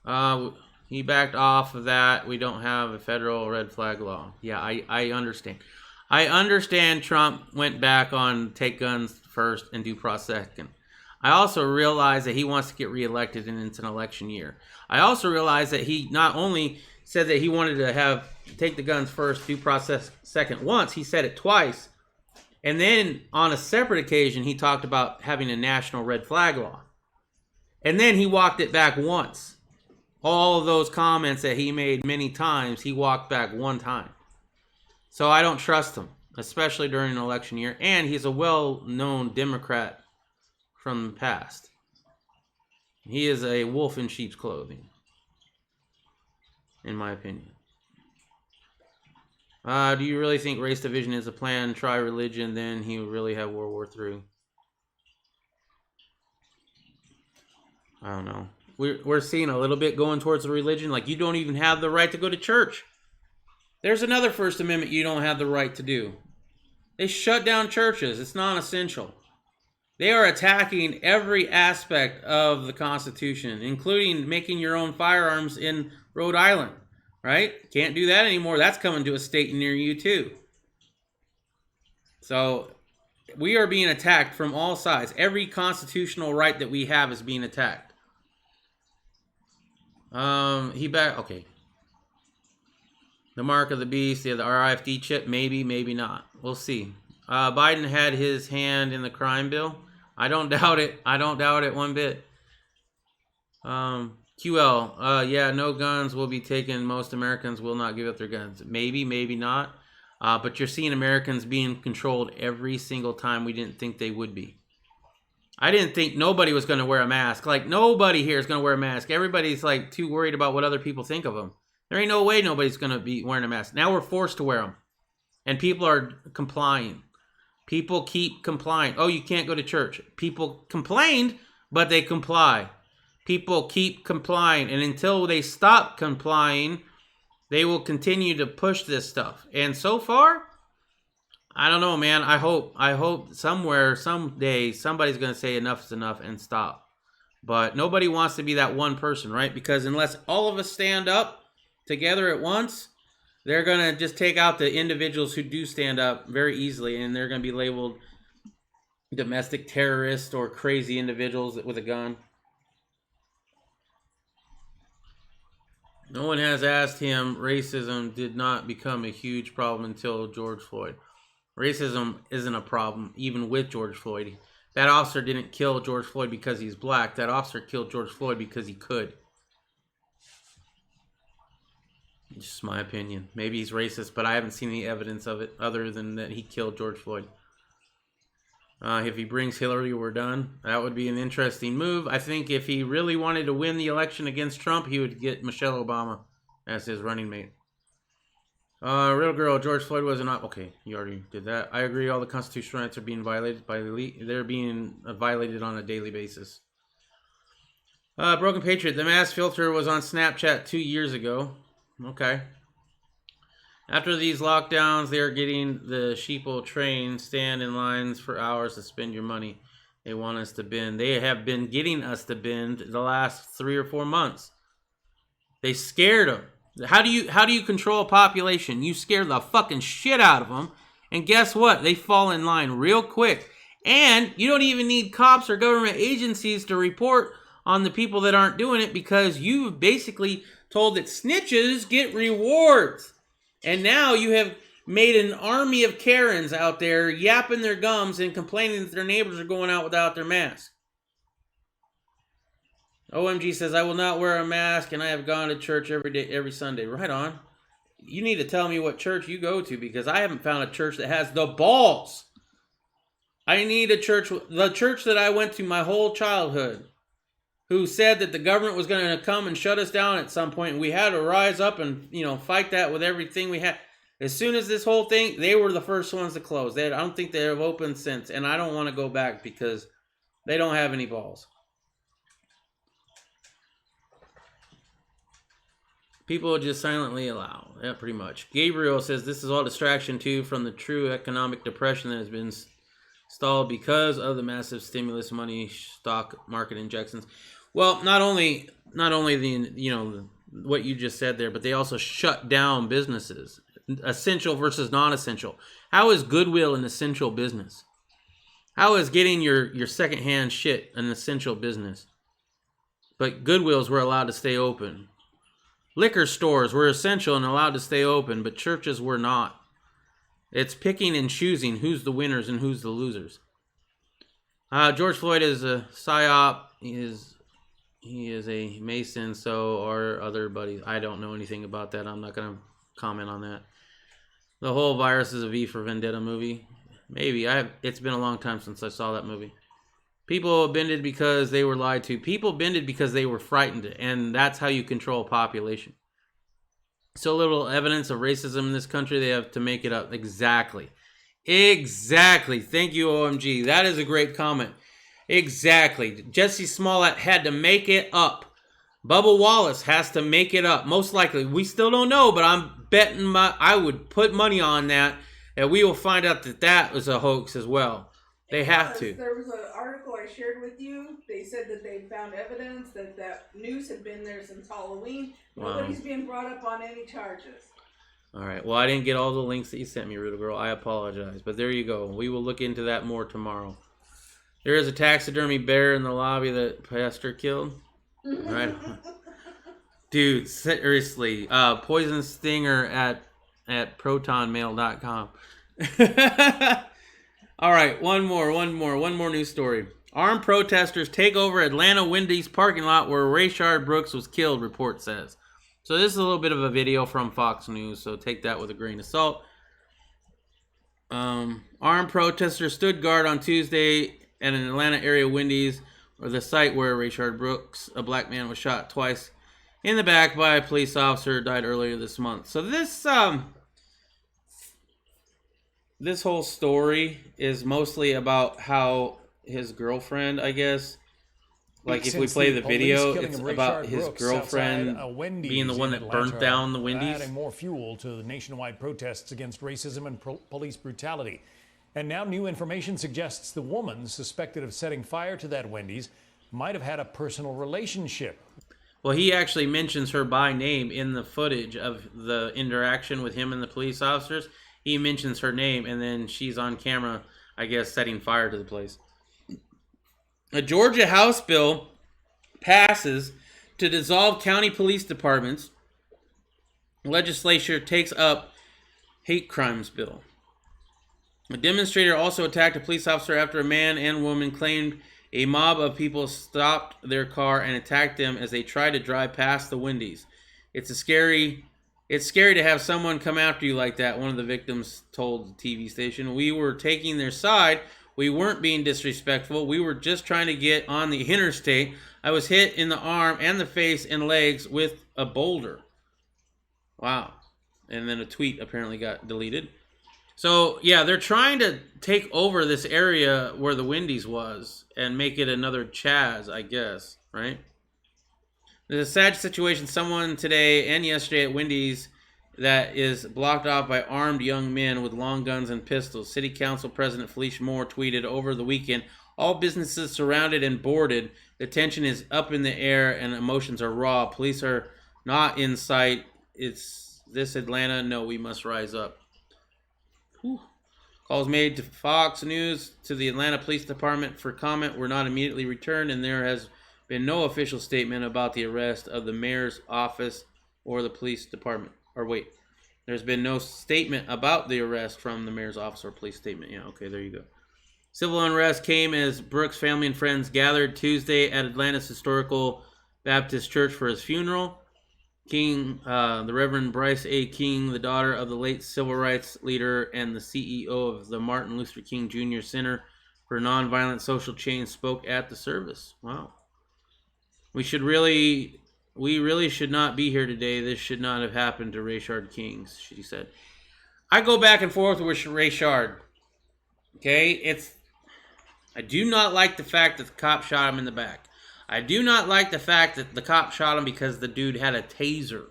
that. He backed off of that. We don't have a federal red flag law. Yeah, I understand. I understand Trump went back on take guns first and due process second. I also realize that he wants to get reelected and it's an election year. I also realize that he not only said that he wanted to take the guns first, due process second once, he said it twice. And then on a separate occasion, he talked about having a national red flag law. And then he walked it back once. All of those comments that he made many times, he walked back one time. So I don't trust him. especially during an election year. And he's a well-known Democrat from the past. He is a wolf in sheep's clothing, in my opinion. Do you really think race division is a plan? Try religion, then he would really have World War III. I don't know. We're seeing a little bit going towards the religion. Like, you don't even have the right to go to church. There's another First Amendment you don't have the right to do. They shut down churches. It's non-essential. They are attacking every aspect of the Constitution, including making your own firearms in Rhode Island. Right? Can't do that anymore. That's coming to a state near you too. So we are being attacked from all sides. Every constitutional right that we have is being attacked. Okay. The mark of the beast, the RFID chip, maybe, maybe not. We'll see. Biden had his hand in the crime bill. I don't doubt it. I don't doubt it one bit. QL, yeah, no guns will be taken. Most Americans will not give up their guns. Maybe, maybe not. But you're seeing Americans being controlled every single time we didn't think they would be. I didn't think nobody was going to wear a mask. Like, nobody here is going to wear a mask. Everybody's, like, too worried about what other people think of them. There ain't no way nobody's going to be wearing a mask. Now we're forced to wear them. And people are complying. People keep complying. Oh, you can't go to church. People complained, but they comply. People keep complying, and until they stop complying, they will continue to push this stuff. And so far, I don't know, man. I hope somewhere, someday, somebody's going to say enough is enough and stop. But nobody wants to be that one person, right? Because unless all of us stand up together at once, they're going to just take out the individuals who do stand up very easily, and they're going to be labeled domestic terrorists or crazy individuals with a gun. No one has asked him. Racism did not become a huge problem until George Floyd. Racism isn't a problem, even with George Floyd. That officer didn't kill George Floyd because he's black. That officer killed George Floyd because he could. Just my opinion. Maybe he's racist, but I haven't seen any evidence of it other than that he killed George Floyd. If he brings Hillary, we're done. That would be an interesting move. I think if he really wanted to win the election against Trump, he would get Michelle Obama as his running mate. Real girl, George Floyd was not... Okay, you already did that. I agree, all the constitutional rights are being violated by the elite. They're being violated on a daily basis. Broken Patriot, the mask filter was on Snapchat 2 years ago. Okay. After these lockdowns, they are getting the sheeple train, stand in lines for hours to spend your money. They want us to bend. They have been getting us to bend the last 3 or 4 months. They scared them. How do you control a population? You scare the fucking shit out of them, and guess what? They fall in line real quick. And you don't even need cops or government agencies to report on the people that aren't doing it, because you basically told that snitches get rewards. And now you have made an army of Karens out there yapping their gums and complaining that their neighbors are going out without their mask. OMG says, I will not wear a mask, and I have gone to church every day, every Sunday. Right on. You need to tell me what church you go to, because I haven't found a church that has the balls. I need a church, the church that I went to my whole childhood, who said that the government was going to come and shut us down at some point, and we had to rise up and, fight that with everything we had. As soon as this whole thing, they were the first ones to close. I don't think they have opened since, and I don't want to go back because they don't have any balls. People just silently allow. Yeah, pretty much. Gabriel says this is all distraction too from the true economic depression that has been stalled because of the massive stimulus money, stock market injections. Well, not only the what you just said there, but they also shut down businesses. Essential versus non-essential. How is Goodwill an essential business? How is getting your secondhand shit an essential business? But Goodwills were allowed to stay open. Liquor stores were essential and allowed to stay open, but churches were not. It's picking and choosing who's the winners and who's the losers. George Floyd is a psyop. He is a Mason, so are other buddies. I don't know anything about that. I'm not going to comment on that. The whole Virus is a V for Vendetta movie. Maybe. It's been a long time since I saw that movie. People bended because they were lied to. People bended because they were frightened. And that's how you control a population. So little evidence of racism in this country, they have to make it up. Exactly. Exactly. Thank you, OMG. That is a great comment. Exactly. Jesse Smollett had to make it up. Bubba Wallace has to make it up. Most likely. We still don't know, but I'm betting I would put money on that we will find out that was a hoax as well. They have to. There was an article I shared with you. They said that they found evidence that noose had been there since Halloween. Nobody's being brought up on any charges. All right. Well, I didn't get all the links that you sent me, Ruda Girl. I apologize. But there you go. We will look into that more tomorrow. There is a taxidermy bear in the lobby that Pastor killed. Right. Dude, seriously. Poison stinger at protonmail.com. All right, one more news story. Armed protesters take over Atlanta Wendy's parking lot where Rayshard Brooks was killed, report says. So this is a little bit of a video from Fox News, so take that with a grain of salt. Armed protesters stood guard on Tuesday at an Atlanta area Wendy's, or the site where Rayshard Brooks, a black man, was shot twice in the back by a police officer, died earlier this month. So this whole story is mostly about how his girlfriend, I guess, like if we play the video, it's about his girlfriend being the one that burnt down the Wendy's. Adding more fuel to the nationwide protests against racism and police brutality. And now new information suggests the woman suspected of setting fire to that Wendy's might have had a personal relationship. Well, he actually mentions her by name in the footage of the interaction with him and the police officers. He mentions her name, and then she's on camera, I guess, setting fire to the place. A Georgia House bill passes to dissolve county police departments. Legislature takes up hate crimes bill. A demonstrator also attacked a police officer after a man and woman claimed a mob of people stopped their car and attacked them as they tried to drive past the Wendy's. It's scary to have someone come after you like that, one of the victims told the TV station. We were taking their side. We weren't being disrespectful. We were just trying to get on the interstate. I was hit in the arm and the face and legs with a boulder. Wow. And then a tweet apparently got deleted. So, yeah, they're trying to take over this area where the Wendy's was and make it another Chaz, I guess, right? There's a sad situation. Someone today and yesterday at Wendy's that is blocked off by armed young men with long guns and pistols. City Council President Felicia Moore tweeted over the weekend, all businesses surrounded and boarded. The tension is up in the air and emotions are raw. Police are not in sight. It's this Atlanta. No, we must rise up. Whew. Calls made to Fox News to the Atlanta Police Department for comment were not immediately returned, and there has been no official statement about the arrest of the mayor's office or the police department. There's been no statement about the arrest from the mayor's office or police statement. Yeah, okay, there you go. Civil unrest came as Brooks' family and friends gathered Tuesday at Atlanta's Historical Baptist Church for his funeral. The Reverend Bryce A. King, the daughter of the late civil rights leader and the CEO of the Martin Luther King Jr. Center for Nonviolent Social Change, spoke at the service. Wow. We really should not be here today. This should not have happened to Rayshard King, she said. I go back and forth with Rayshard. Okay? I do not like the fact that the cop shot him in the back. I do not like the fact that the cop shot him because the dude had a taser.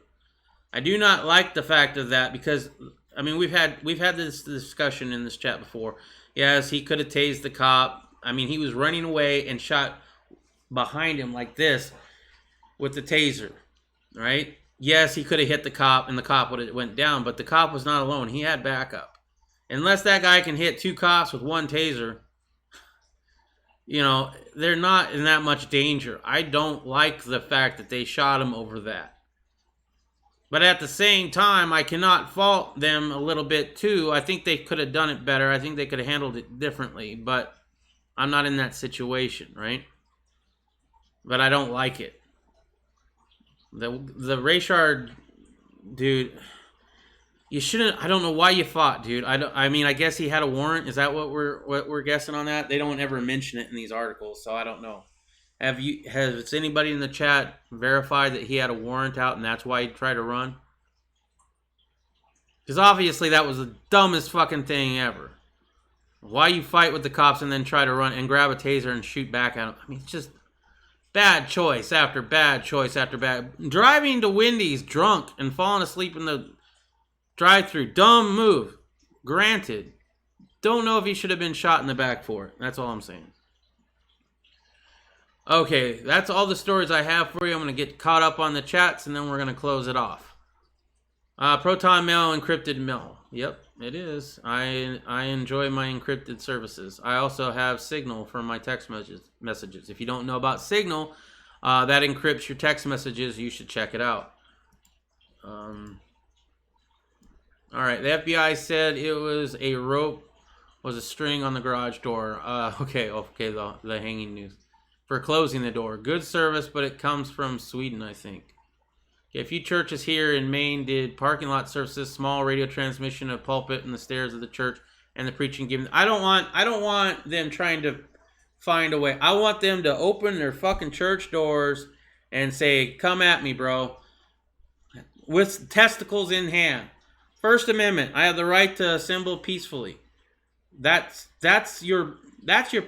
I do not like the fact of that because, I mean, we've had this discussion in this chat before. Yes, he could have tased the cop. I mean, he was running away and shot behind him like this with the taser, right? Yes, he could have hit the cop and the cop would have went down, but the cop was not alone. He had backup. Unless that guy can hit two cops with one taser, you know, they're not in that much danger. I don't like the fact that they shot him over that. But at the same time, I cannot fault them a little bit too. I think they could have done it better. I think they could have handled it differently, but I'm not in that situation, right? But I don't like it. The Rayshard dude, You shouldn't. I don't know why you fought, dude. I mean, I guess he had a warrant. Is that what we're guessing on that? They don't ever mention it in these articles, so I don't know. Has anybody in the chat verified that he had a warrant out and that's why he tried to run? Because obviously that was the dumbest fucking thing ever. Why you fight with the cops and then try to run and grab a taser and shoot back at them? I mean, it's just bad choice after bad choice after bad. Driving to Wendy's drunk and falling asleep in the drive-thru, dumb move. Granted. Don't know if he should have been shot in the back for it. That's all I'm saying. Okay, that's all the stories I have for you. I'm going to get caught up on the chats and then we're going to close it off. Proton Mail, encrypted mail. Yep, it is. I enjoy my encrypted services. I also have Signal for my text messages. If you don't know about Signal, that encrypts your text messages. You should check it out. All right, the FBI said it was a rope, was a string on the garage door. Okay, the hanging news. For closing the door. Good service, but it comes from Sweden, I think. Okay, a few churches here in Maine did parking lot services, small radio transmission of pulpit in the stairs of the church, and the preaching given. I don't want them trying to find a way. I want them to open their fucking church doors and say, "Come at me, bro." With testicles in hand. First Amendment. I have the right to assemble peacefully. That's your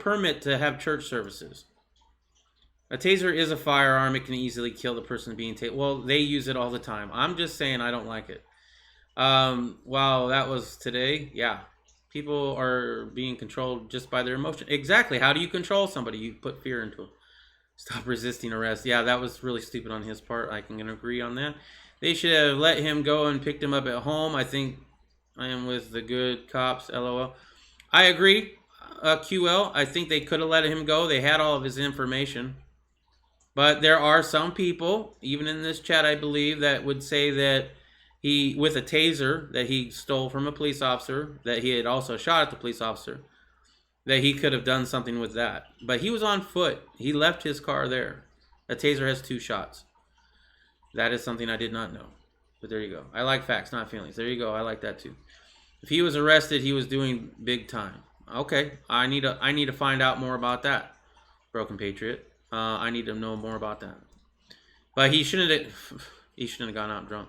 permit to have church services. A taser is a firearm. It can easily kill the person being tased. Well, they use it all the time. I'm just saying I don't like it. Wow, that was today. Yeah. People are being controlled just by their emotion. Exactly. How do you control somebody? You put fear into them. Stop resisting arrest. Yeah, that was really stupid on his part. I can agree on that. They should have let him go and picked him up at home. I think I am with the good cops. LOL. I agree. QL. I think they could have let him go. They had all of his information. But there are some people, even in this chat, I believe, that would say that he, with a taser that he stole from a police officer, that he had also shot at the police officer, that he could have done something with that. But he was on foot. He left his car there. A taser has 2 shots. That is something I did not know. But there you go. I like facts, not feelings. There you go. I like that too. If he was arrested, he was doing big time. Okay, I need to find out more about that, Broken Patriot. I need to know more about that. But he shouldn't have gone out drunk.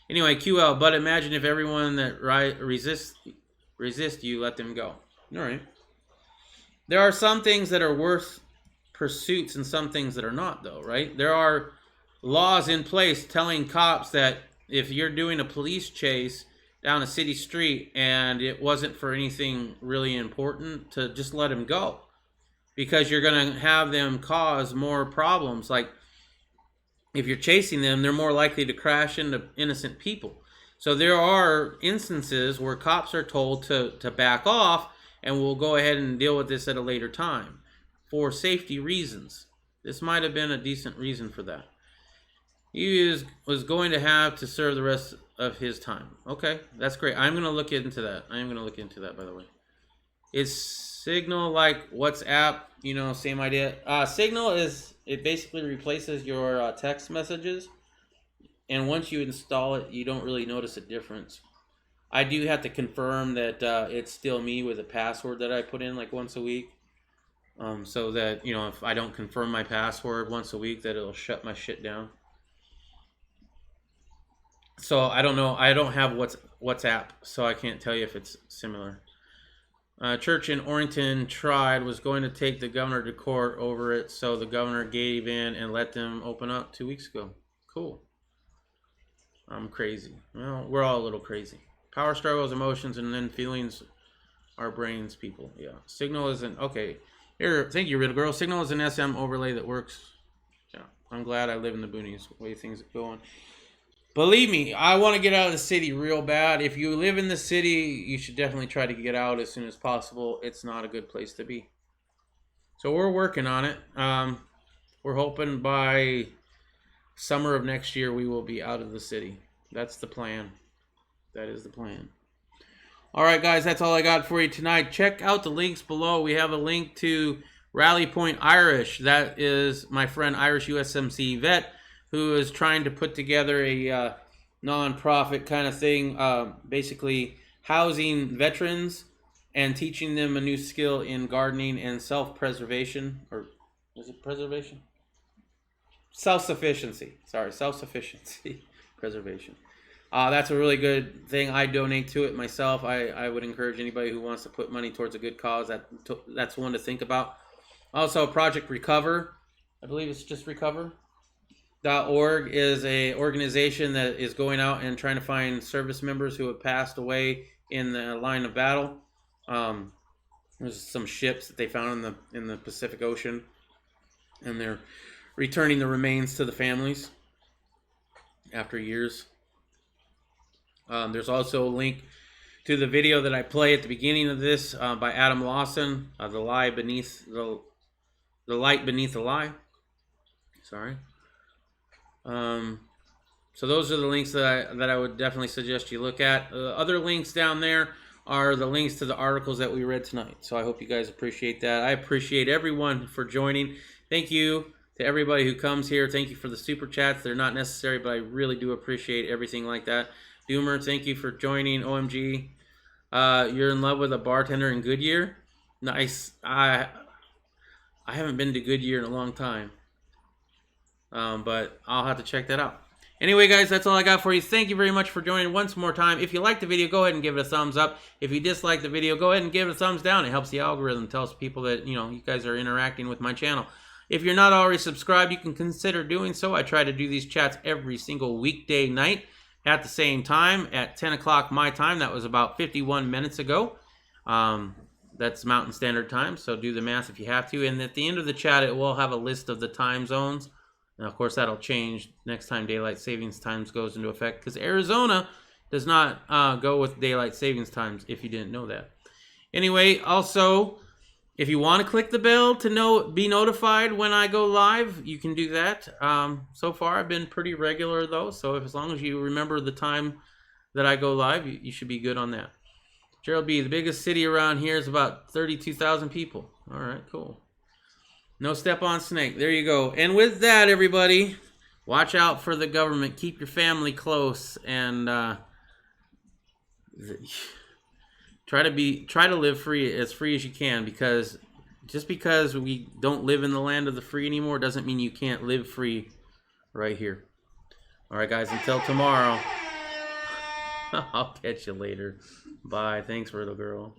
Anyway, QL. But imagine if everyone that resist you, let them go. All right. There are some things that are worth pursuits and some things that are not, though, right? There are laws in place telling cops that if you're doing a police chase down a city street and it wasn't for anything really important, to just let him go. Because you're going to have them cause more problems. Like, if you're chasing them, they're more likely to crash into innocent people. So there are instances where cops are told to back off, and we'll go ahead and deal with this at a later time for safety reasons. This might have been a decent reason for that. He was going to have to serve the rest of his time. Okay, that's great. I'm going to look into that. I am going to look into that, by the way. Is Signal like WhatsApp? You know, same idea. Signal it basically replaces your text messages. And once you install it, you don't really notice a difference. I do have to confirm that it's still me with a password that I put in like once a week. So that, you know, if I don't confirm my password once a week, that it'll shut my shit down. So I don't know. I don't have WhatsApp, so I can't tell you if it's similar. Church in Orrington was going to take the governor to court over it, so the governor gave in and let them open up 2 weeks ago. Cool. I'm crazy. Well, we're all a little crazy. Power struggles, emotions, and then feelings are brains, people. Yeah. Signal isn't... Okay. Here, thank you, Riddle Girl. Signal is an SM overlay that works. Yeah. I'm glad I live in the boonies, the way things are going. Believe me, I want to get out of the city real bad. If you live in the city, you should definitely try to get out as soon as possible. It's not a good place to be. So we're working on it. We're hoping by summer of next year we will be out of the city. That's the plan. That is the plan. All right, guys, that's all I got for you tonight. Check out the links below. We have a link to Rally Point Irish. That is my friend Irish USMC vet, who is trying to put together a non-profit kind of thing, basically housing veterans and teaching them a new skill in gardening and self-preservation, or is it preservation? Self-sufficiency. Sorry, self-sufficiency, preservation. That's a really good thing. I donate to it myself. I would encourage anybody who wants to put money towards a good cause. That's one to think about. Also, Project Recover, I believe it's just recover.org, is a organization that is going out and trying to find service members who have passed away in the line of battle. There's some ships that they found in the Pacific Ocean, and they're returning the remains to the families after years. There's also a link to the video that I play at the beginning of this by Adam Lawson, the light beneath the lie. Sorry. So those are the links that I would definitely suggest you look at. Other links down there are the links to the articles that we read tonight. So I hope you guys appreciate that. I appreciate everyone for joining. Thank you to everybody who comes here. Thank you for the super chats. They're not necessary, but I really do appreciate everything like that. Doomer, thank you for joining. OMG, you're in love with a bartender in Goodyear? Nice. I haven't been to Goodyear in a long time, but I'll have to check that out. Anyway, guys, that's all I got for you. Thank you very much for joining once more time. If you liked the video, go ahead and give it a thumbs up. If you dislike the video, go ahead and give it a thumbs down. It helps the algorithm, tells people that, you know, you guys are interacting with my channel. If you're not already subscribed, you can consider doing so. I try to do these chats every single weekday night at the same time at 10 o'clock my time. That was about 51 minutes ago. That's Mountain Standard Time, so do the math if you have to. And at the end of the chat, it will have a list of the time zones. And of course, that'll change next time daylight savings times goes into effect, because Arizona does not go with daylight savings times, if you didn't know that. Anyway, also, if you want to click the bell to be notified when I go live, you can do that. So far, I've been pretty regular, though, so as long as you remember the time that I go live, you should be good on that. Gerald B., the biggest city around here is about 32,000 people. All right, cool. No step on snake. There you go. And with that, everybody, watch out for the government. Keep your family close, and try to live free as you can, because just because we don't live in the land of the free anymore doesn't mean you can't live free right here. All right, guys, until tomorrow. I'll catch you later. Bye. Thanks, little girl.